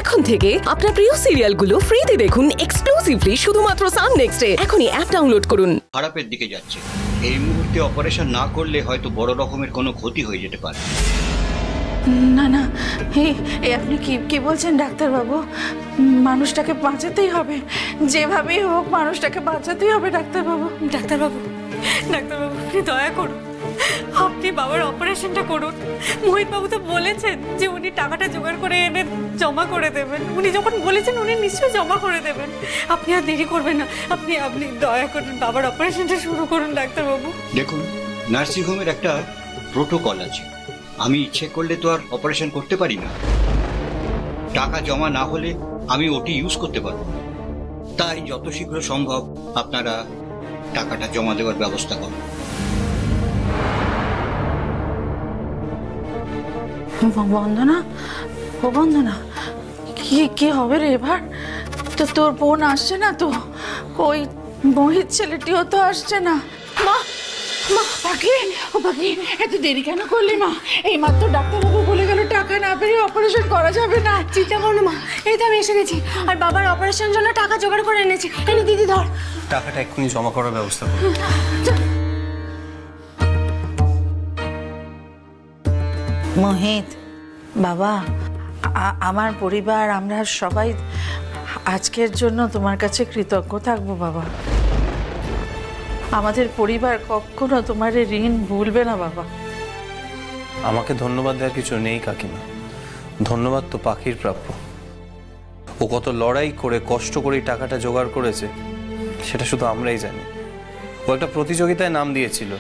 এখন থেকে আপনার প্রিয় সিরিয়ালগুলো ফ্রিতে দেখুন এক্সক্লুসিভলি শুধুমাত্র সান নেক্সটে। এখনই অ্যাপ ডাউনলোড করুন। খারাপের দিকে যাচ্ছে, এই মুহূর্তে অপারেশন না করলে হয়তো বড় রকমের কোনো ক্ষতি হয়ে যেতে পারে। না না, এই আপনি কি বলছেন ডাক্তারবাবু? মানুষটাকে বাঁচাতেই হবে, যেভাবেই হোক মানুষটাকে বাঁচাতেই হবে ডাক্তারবাবু। ডাক্তারবাবু আপনি দয়া করুন, আপনি বাবার অপারেশনটা করুন। মোহিত বাবু তো বলেছেন যে উনি টাকাটা জোগাড় করে এনে জমা করে দেবেন। উনি যখন বলেছেন উনি নিশ্চয়ই জমা করে দেবেন। আপনি আর দেরি করবেন না, আপনি দয়া করুন বাবার অপারেশনটা শুরু করুন ডাক্তারবাবু। দেখুন, নার্সিংহোমের একটা প্রোটোকল আছে, আমি ইচ্ছে করলে তো আর অপারেশন করতে পারি না। টাকা জমা না হলে আমি ওটি ইউজ করতে পারবো, তাই যত শীঘ্র সম্ভব আপনারা টাকাটা জমা দেওয়ার ব্যবস্থা করুন। বন্দনা, ও বন্দনা, কি হবে রে এবার? তো তোর বোন আসছে না তো? ওই মোহিত ছেলেটিও তো আসছে না। মা মা, পাখি, ও পাখি, এত দেরি কেন করলি মা? এই মাত্র ডাক্তারবাবু বলে গেল টাকা না পেলে অপারেশন করা যাবে না। চিন্তা করো না মা, এই তো আমি এসে গেছি আর বাবার অপারেশনের জন্য টাকা জোগাড় করে এনেছি। এনে দিদি ধর, টাকাটা এক্ষুনি জমা করার ব্যবস্থা করো। মোহিত বাবা, আমার পরিবার আমরা সবাই আজকের জন্য তোমার কাছে কৃতজ্ঞ থাকবো বাবা। আমাদের পরিবার কখনো তোমার ঋণ ভুলবে না বাবা। আমাকে ধন্যবাদ দেওয়ার কিছু নেই কাকিমা, ধন্যবাদ তো পাখির প্রাপ্য। ও কত লড়াই করে কষ্ট করে টাকাটা জোগাড় করেছে সেটা শুধু আমরাই জানি। ও একটা প্রতিযোগিতায় নাম দিয়েছিল,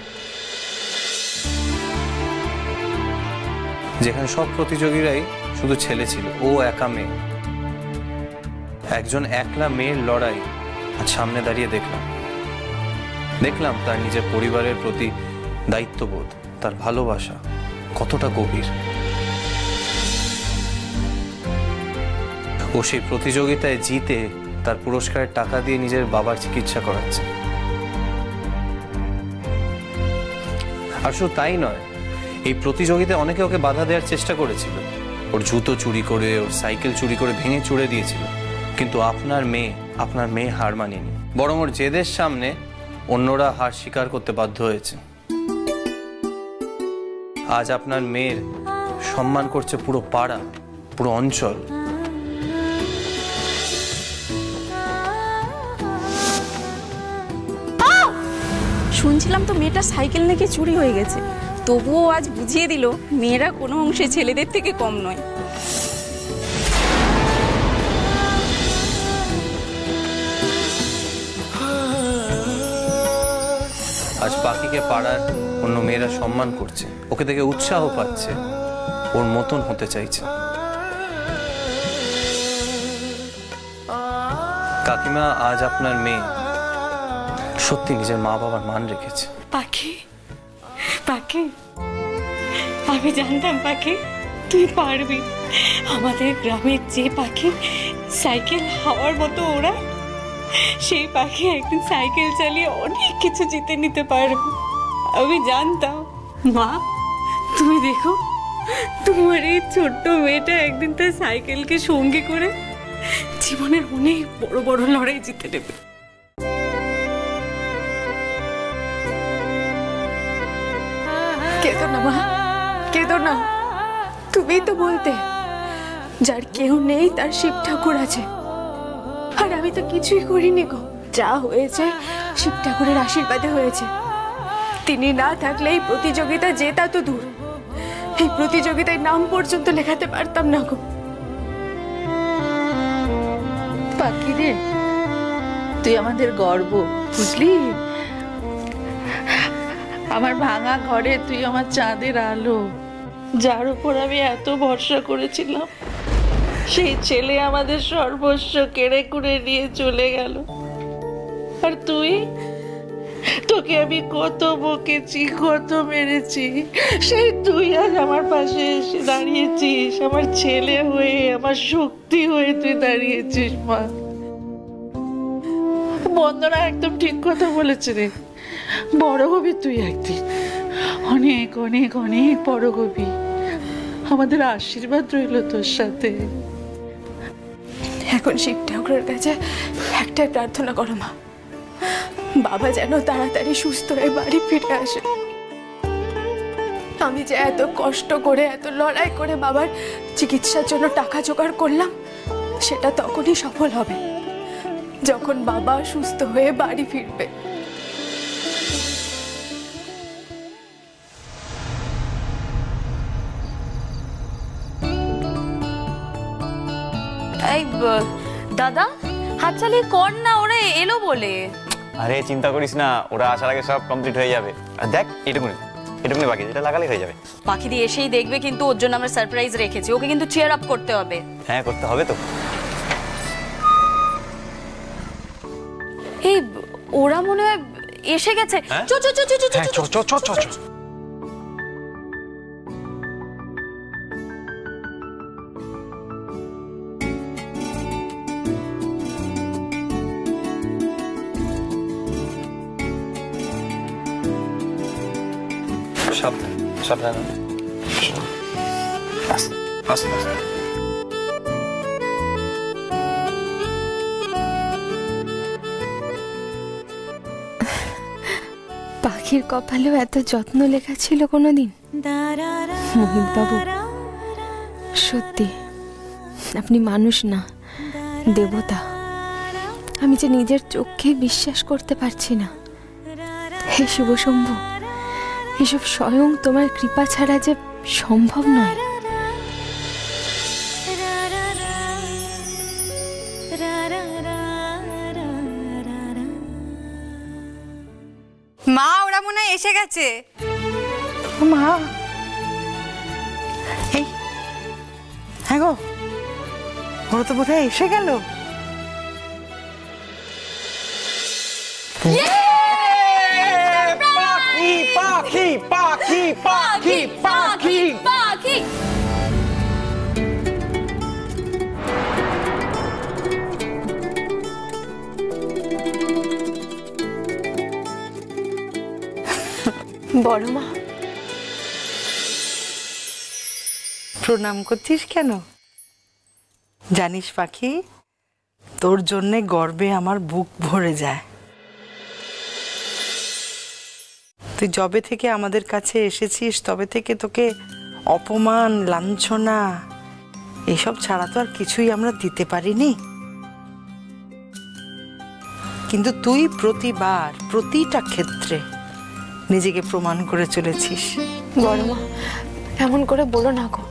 যেখানে সব প্রতিযোগীরাই শুধু ছেলে ছিল, ও একা মেয়ে। একজন একলা মেয়ের লড়াই আর সামনে দাঁড়িয়ে দেখলাম তার নিজের পরিবারের প্রতি দায়িত্ববোধ, তার ভালোবাসা কতটা গভীর। ও সেই প্রতিযোগিতায় জিতে তার পুরস্কারের টাকা দিয়ে নিজের বাবার চিকিৎসা করাচ্ছে। আর শুধু তাই নয়, এই প্রতিযোগিতায় অনেকে ওকে বাধা দেওয়ার চেষ্টা করেছিল। ওর জুতো চুরি করে, ওর সাইকেল চুরি করে ভেঙে চুড়ে দিয়েছিল, কিন্তু আপনার মেয়ে হার মানেনি, বরং ওর জেদের সামনে অন্যরা হার স্বীকার করতে বাধ্য হয়েছে। আজ আপনার মেয়ের সম্মান করছে পুরো পাড়া, পুরো অঞ্চল। শুনছিলাম তো মেয়েটা সাইকেল নাকি চুরি হয়ে গেছে, তবুও আজ বুঝিয়ে দিল মেয়েরা কোনো অংশে ছেলেদের থেকে কম নয়। আজ পাখিকে পাড়ার অন্য মেয়েরা সম্মান করছে, ওকে দেখে উৎসাহ পাচ্ছে, ওর মতন হতে চাইছে। কাকিমা, আজ আপনার মেয়ে সত্যি নিজের মা বাবার মান রেখেছে। পাখি, আমি জানতাম পাখি তুই পারবি। আমাদের গ্রামের যে পাখি সাইকেল হাওয়ার মতো ওড়ায়, সেই পাখি একদিন সাইকেল চালিয়ে অনেক কিছু জিতে নিতে পারবে। আমি জানতাম। মা, তুমি দেখো তোমার এই ছোট্ট মেয়েটা একদিন তার সাইকেলকে সঙ্গী করে জীবনের অনেক বড় বড় লড়াই জিতে নেবে। কেঁদো না মা, কেঁদো না। তুমি তো বলতে যার কেউ নেই তার শিব ঠাকুর আছে, আর আমি তো কিছুই করিনি গো। যা হয়েছে শিব ঠাকুরের আশীর্বাদে হয়েছে। তিনি না থাকলে এই প্রতিযোগিতা জেতা তো দূর, এই প্রতিযোগিতায় নাম পর্যন্ত লেখাতে পারতাম না গো। পাখি রে, তুই আমাদের গর্ব, বুঝলি? আমার ভাঙা ঘরে তুই আমার চাঁদের আলো, যার উপর আমি এত ভরসা করেছিলাম, সেই ছেলে আমাদের সর্বস্ব কেড়ে কুড়ে নিয়ে চলে গেল। আর তোকে আমি কত বকেছি, কত মেরেছি, সেই তুই আজ আমার পাশে এসে দাঁড়িয়েছিস, আমার ছেলে হয়ে, আমার শক্তি হয়ে তুই দাঁড়িয়েছিস। মা, বন্দনা একদম ঠিক কথা বলেছে রে। বড় হবি তুই একদিন, অনেক অনেক অনেক বড় হবি। আমাদের আশীর্বাদ রইল তোর সাথে। এখন শিব ঠাকুরের কাছে একটাই প্রার্থনা করো মা, বাবা যেন তাড়াতাড়ি সুস্থ হয়ে বাড়ি ফিরে আসে। আমি যে এত কষ্ট করে এত লড়াই করে বাবার চিকিৎসার জন্য টাকা জোগাড় করলাম, সেটা তখনই সফল হবে যখন বাবা সুস্থ হয়ে বাড়ি ফিরবে। এই দাদা হাত চালিয়ে কর না, ওরা এলো বলে। আরে চিন্তা করিস না, ওরা আসার আগে সব কমপ্লিট হয়ে যাবে। আর দেখ এটুকুনি বাকি, এটা লাগালে হয়ে যাবে। পাখি দিয়ে এসেই দেখবে, কিন্তু ওর জন্য আমরা সারপ্রাইজ রেখেছি, ওকে কিন্তু চিয়ার আপ করতে হবে। হ্যাঁ করতে হবে তো। এই ওরা মনে হয় এসে গেছে। চো চো চো চো চো চো চো চো চো চো। সাবধান সাবধান, আস্তে আস্তে আস্তে। পাখির কপালেও এত যত্ন লেখা ছিল কোনোদিন? মোহিত বাবু, সত্যি আপনি মানুষ না, দেবতা। আমি যে নিজের চোখে বিশ্বাস করতে পারছি না। হে শুভ শম্ভু, এসব স্বয়ং তোমার কৃপা ছাড়া যে সম্ভব নয়। মা, ওরা মনে হয় এসে গেছে। মা, এই হ্যাঁ গো, ওরা তো বোধহয় এসে গেল। পাখি পাখি পাখি পাখি পাখি। বড় মা, প্রণাম করছিস কেন? জানিস পাখি, তোর জন্যে গর্বে আমার বুক ভরে যায়। তুই যবে থেকে আমাদের কাছে এসেছিস তবে থেকে তোকে অপমান, লাঞ্ছনা এসব ছাড়া তো আর কিছুই আমরা দিতে পারিনি। কিন্তু তুই প্রতিবার প্রতিটা ক্ষেত্রে নিজেকে প্রমাণ করে চলেছিস। বড় মা, এমন করে বলো না গো।